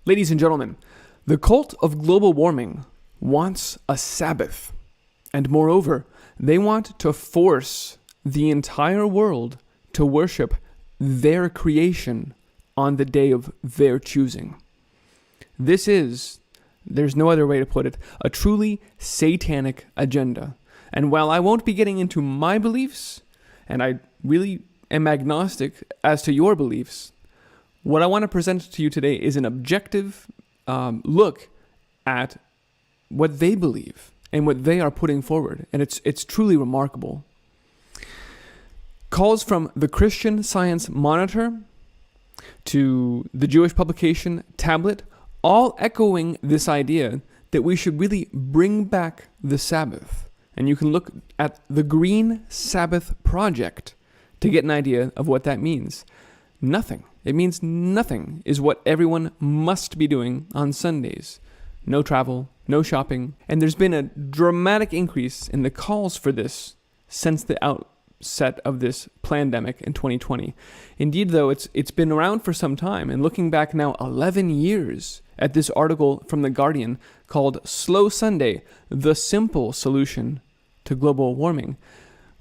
Ladies and gentlemen, the cult of global warming wants a Sabbath. And moreover, they want to force the entire world to worship their creation on the day of their choosing. This is, there's no other way to put it, a truly satanic agenda. And while I won't be getting into my beliefs, and I really am agnostic as to your beliefs, what I want to present to you today is an objective look at what they believe and what they are putting forward. And it's truly remarkable. Calls from the Christian Science Monitor to the Jewish publication Tablet, all echoing this idea that we should really bring back the Sabbath. And you can look at the Green Sabbath Project to get an idea of what that means. Nothing. It means nothing is what everyone must be doing on Sundays. No travel, no shopping, and there's been a dramatic increase in the calls for this since the outset of this pandemic in 2020. Indeed, though, it's been around for some time, and looking back now 11 years at this article from The Guardian called Slow Sunday, the Simple Solution to Global Warming,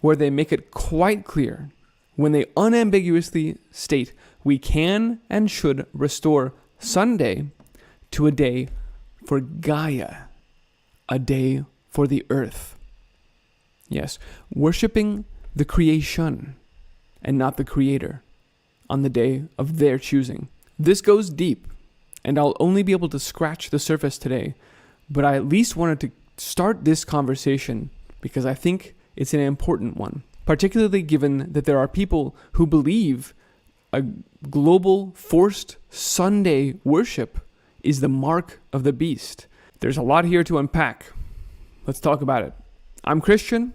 where they make it quite clear when they unambiguously state we can and should restore Sunday to a day for Gaia, a day for the earth. Yes, worshiping the creation and not the creator on the day of their choosing. This goes deep, and I'll only be able to scratch the surface today, but I at least wanted to start this conversation because I think it's an important one, particularly given that there are people who believe a global forced Sunday worship is the mark of the beast. There's a lot here to unpack. Let's talk about it. I'm Christian,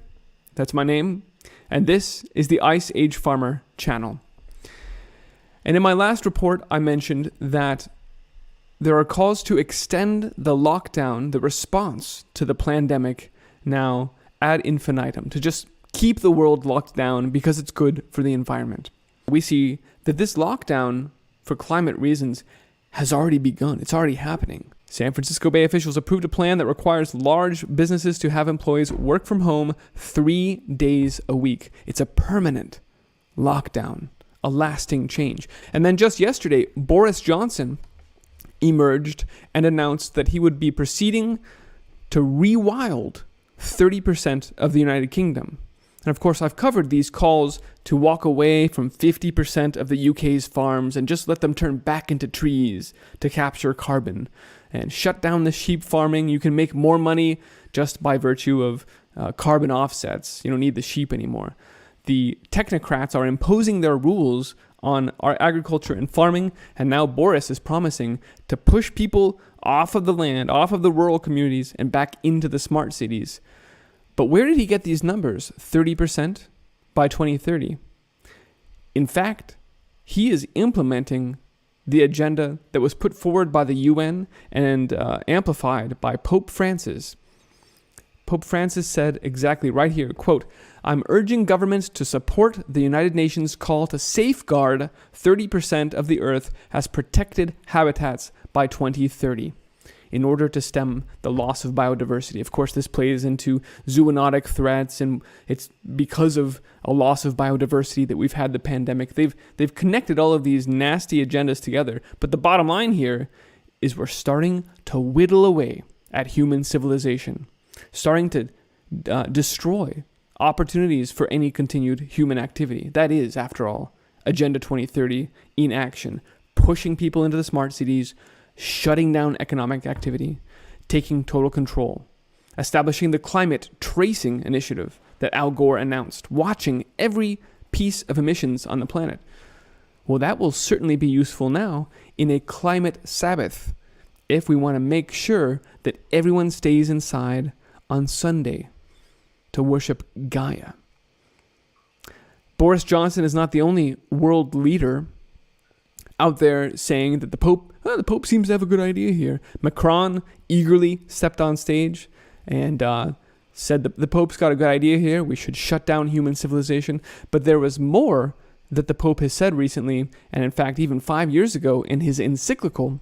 that's my name, and this is the Ice Age Farmer channel. And in my last report, I mentioned that there are calls to extend the lockdown, the response to the pandemic now ad infinitum, to just keep the world locked down because it's good for the environment. We see that this lockdown, for climate reasons, has already begun. It's already happening. San Francisco Bay officials approved a plan that requires large businesses to have employees work from home 3 days a week. It's a permanent lockdown, a lasting change. And then just yesterday, Boris Johnson emerged and announced that he would be proceeding to rewild 30% of the United Kingdom. And of course, I've covered these calls to walk away from 50% of the UK's farms and just let them turn back into trees to capture carbon and shut down the sheep farming. You can make more money just by virtue of carbon offsets. You don't need the sheep anymore. The technocrats are imposing their rules on our agriculture and farming, and now Boris is promising to push people off of the land, off of the rural communities, and back into the smart cities. But where did he get these numbers? 30% by 2030. In fact, he is implementing the agenda that was put forward by the UN and amplified by Pope Francis. Pope Francis said exactly right here, quote, "I'm urging governments to support the United Nations call to safeguard 30% of the earth as protected habitats by 2030. In order to stem the loss of biodiversity." Of course, this plays into zoonotic threats, and it's because of a loss of biodiversity that we've had the pandemic. They've connected all of these nasty agendas together. But the bottom line here is we're starting to whittle away at human civilization, starting to destroy opportunities for any continued human activity. That is, after all, Agenda 2030 in action, pushing people into the smart cities, shutting down economic activity, taking total control, establishing the climate tracing initiative that Al Gore announced, watching every piece of emissions on the planet. Well, that will certainly be useful now in a climate Sabbath if we want to make sure that everyone stays inside on Sunday to worship Gaia. Boris Johnson is not the only world leader out there saying that the Pope seems to have a good idea here. Macron eagerly stepped on stage and said that the Pope's got a good idea here. We should shut down human civilization. But there was more that the Pope has said recently, and in fact even 5 years ago in his encyclical,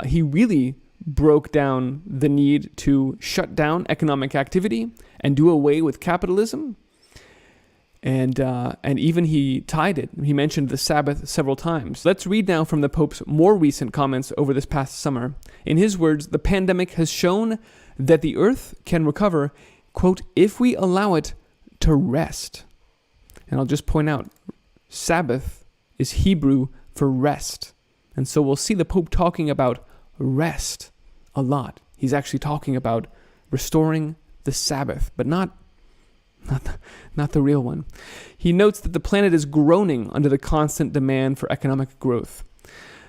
He really broke down the need to shut down economic activity and do away with capitalism. And even he tied it. He mentioned the Sabbath several times. Let's read now from the Pope's more recent comments over this past summer. In his words, the pandemic has shown that the earth can recover, quote, if we allow it to rest. And I'll just point out, Sabbath is Hebrew for rest. And so we'll see the Pope talking about rest a lot. He's actually talking about restoring the Sabbath, but not the real one. He notes that the planet is groaning under the constant demand for economic growth.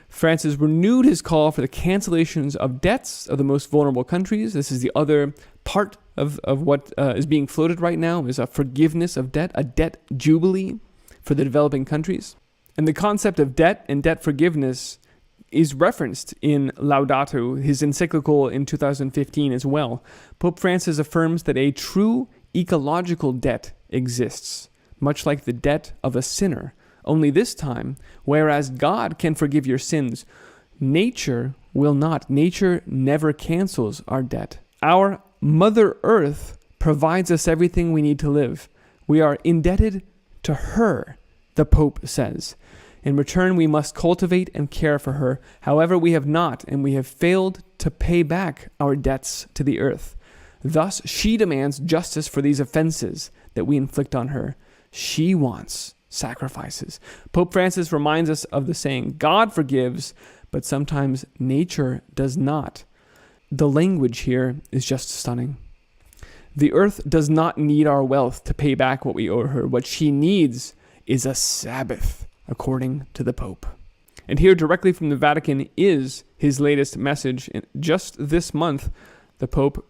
Francis renewed his call for the cancellations of debts of the most vulnerable countries. This is the other part of what is being floated right now, is a forgiveness of debt, a debt jubilee for the developing countries. And the concept of debt and debt forgiveness is referenced in Laudato, his encyclical in 2015 as well. Pope Francis affirms that a true ecological debt exists, much like the debt of a sinner. Only this time, whereas God can forgive your sins, nature will not. Nature never cancels our debt. Our Mother Earth provides us everything we need to live. We are indebted to her, the Pope says. In return, we must cultivate and care for her. However, we have not, and we have failed to pay back our debts to the earth. Thus, she demands justice for these offenses that we inflict on her. She wants sacrifices. Pope Francis reminds us of the saying, God forgives, but sometimes nature does not. The language here is just stunning. The earth does not need our wealth to pay back what we owe her. What she needs is a Sabbath, according to the Pope. And here, directly from the Vatican, is his latest message. Just this month, the Pope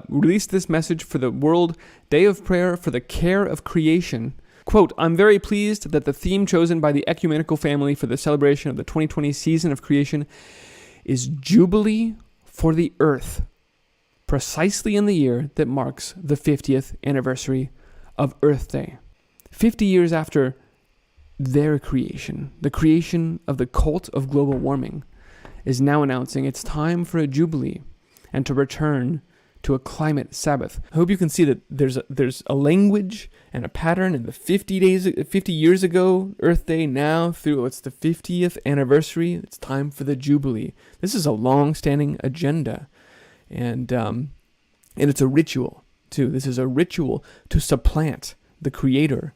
released this message for the World Day of Prayer for the Care of Creation. Quote, I'm very pleased that the theme chosen by the ecumenical family for the celebration of the 2020 season of creation is Jubilee for the Earth, precisely in the year that marks the 50th anniversary of Earth Day. 50 years after their creation, the creation of the cult of global warming, is now announcing it's time for a Jubilee and to return to a climate Sabbath. I hope you can see that there's a language and a pattern in the 50 years ago, Earth Day, now through it's the 50th anniversary. It's time for the Jubilee. This is a long-standing agenda, and it's a ritual too. This is a ritual to supplant the Creator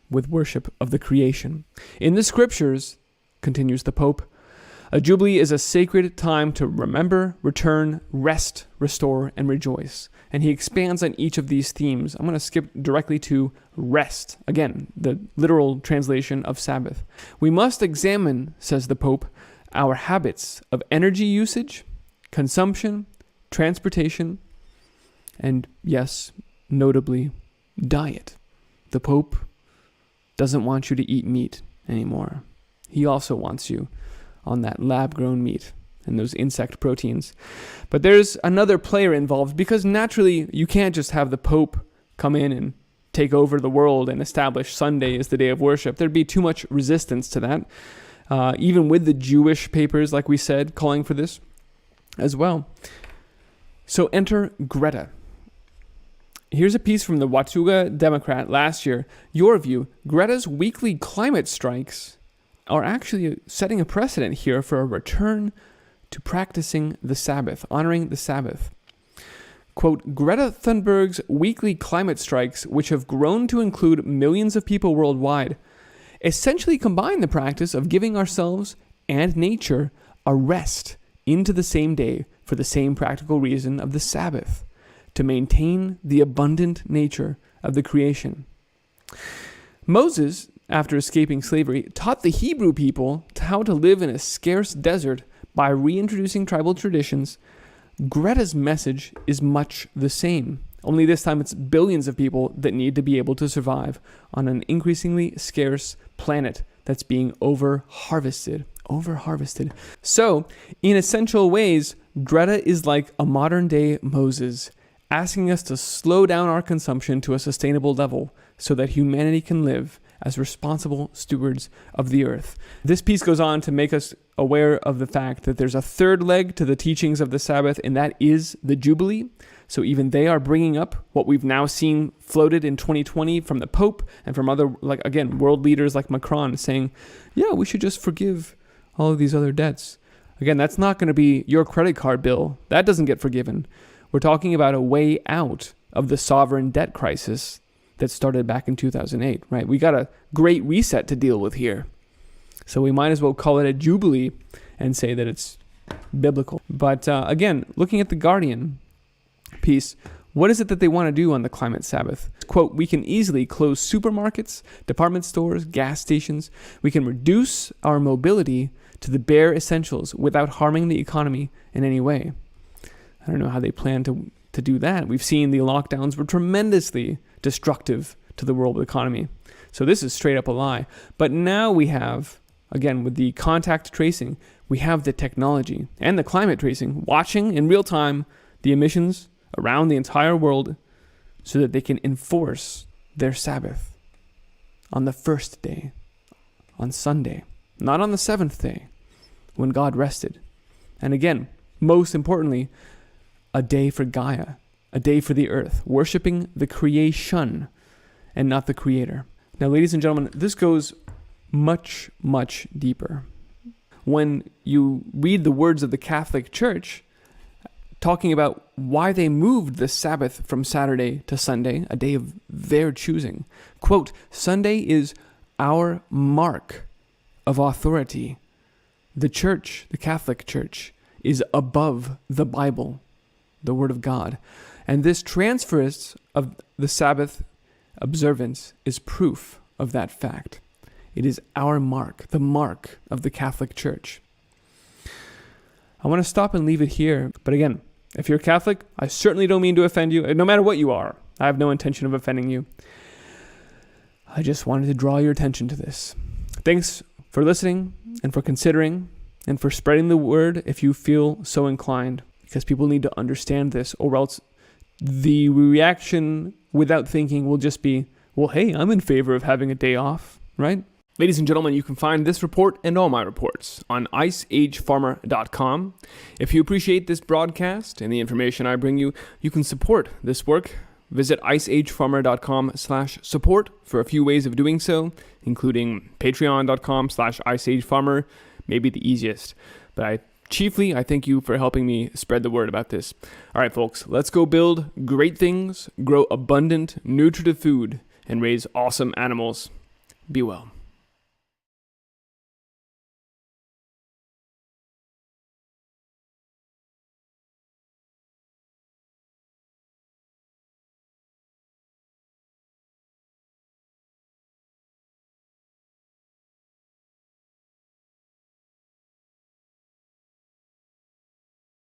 with worship of the creation. In the Scriptures, continues the Pope, a Jubilee is a sacred time to remember, return, rest, restore, and rejoice. And he expands on each of these themes. I'm going to skip directly to rest. Again, the literal translation of Sabbath. We must examine, says the Pope, our habits of energy usage, consumption, transportation, and yes, notably, diet. The Pope doesn't want you to eat meat anymore. He also wants you on that lab-grown meat and those insect proteins. But there's another player involved, because naturally you can't just have the Pope come in and take over the world and establish Sunday as the day of worship. There'd be too much resistance to that, even with the Jewish papers, like we said, calling for this as well. So enter Greta. Here's a piece from the Watuga Democrat last year. Your view, Greta's weekly climate strikes are actually setting a precedent here for a return to practicing the Sabbath, honoring the Sabbath. Quote, Greta Thunberg's weekly climate strikes, which have grown to include millions of people worldwide, essentially combine the practice of giving ourselves and nature a rest into the same day for the same practical reason of the Sabbath, to maintain the abundant nature of the creation. Moses, after escaping slavery, taught the Hebrew people how to live in a scarce desert by reintroducing tribal traditions. Greta's message is much the same, only this time it's billions of people that need to be able to survive on an increasingly scarce planet that's being over-harvested. So, in essential ways, Greta is like a modern-day Moses, asking us to slow down our consumption to a sustainable level so that humanity can live as responsible stewards of the earth. This piece goes on to make us aware of the fact that there's a third leg to the teachings of the Sabbath, and that is the Jubilee. So even they are bringing up what we've now seen floated in 2020 from the Pope and from other, world leaders like Macron, saying, yeah, we should just forgive all of these other debts. Again, that's not going to be your credit card bill. That doesn't get forgiven. We're talking about a way out of the sovereign debt crisis that started back in 2008, right? We got a great reset to deal with here. So we might as well call it a Jubilee and say that it's biblical. But again, looking at the Guardian piece, what is it that they want to do on the climate Sabbath? Quote, we can easily close supermarkets, department stores, gas stations. We can reduce our mobility to the bare essentials without harming the economy in any way. I don't know how they plan to do that. We've seen the lockdowns were tremendously destructive to the world economy. So this is straight up a lie. But now we have, again, with the contact tracing, we have the technology and the climate tracing watching in real time the emissions around the entire world so that they can enforce their Sabbath on the first day, on Sunday, not on the seventh day when God rested. And again, most importantly, a day for Gaia, a day for the earth, worshiping the creation and not the creator. Now, ladies and gentlemen, this goes much, much deeper. When you read the words of the Catholic Church, talking about why they moved the Sabbath from Saturday to Sunday, a day of their choosing. Quote, Sunday is our mark of authority. The Church, the Catholic Church, is above the Bible, the Word of God. And this transference of the Sabbath observance is proof of that fact. It is our mark, the mark of the Catholic Church. I want to stop and leave it here. But again, if you're Catholic, I certainly don't mean to offend you. No matter what you are, I have no intention of offending you. I just wanted to draw your attention to this. Thanks for listening and for considering and for spreading the word if you feel so inclined, because people need to understand this, or else the reaction without thinking will just be, well, hey, I'm in favor of having a day off, right? Ladies and gentlemen, you can find this report and all my reports on iceagefarmer.com. If you appreciate this broadcast and the information I bring you, you can support this work. Visit iceagefarmer.com/support for a few ways of doing so, including patreon.com/iceagefarmer, maybe the easiest. But I thank you for helping me spread the word about this. All right, folks, let's go build great things, grow abundant, nutritive food, and raise awesome animals. Be well.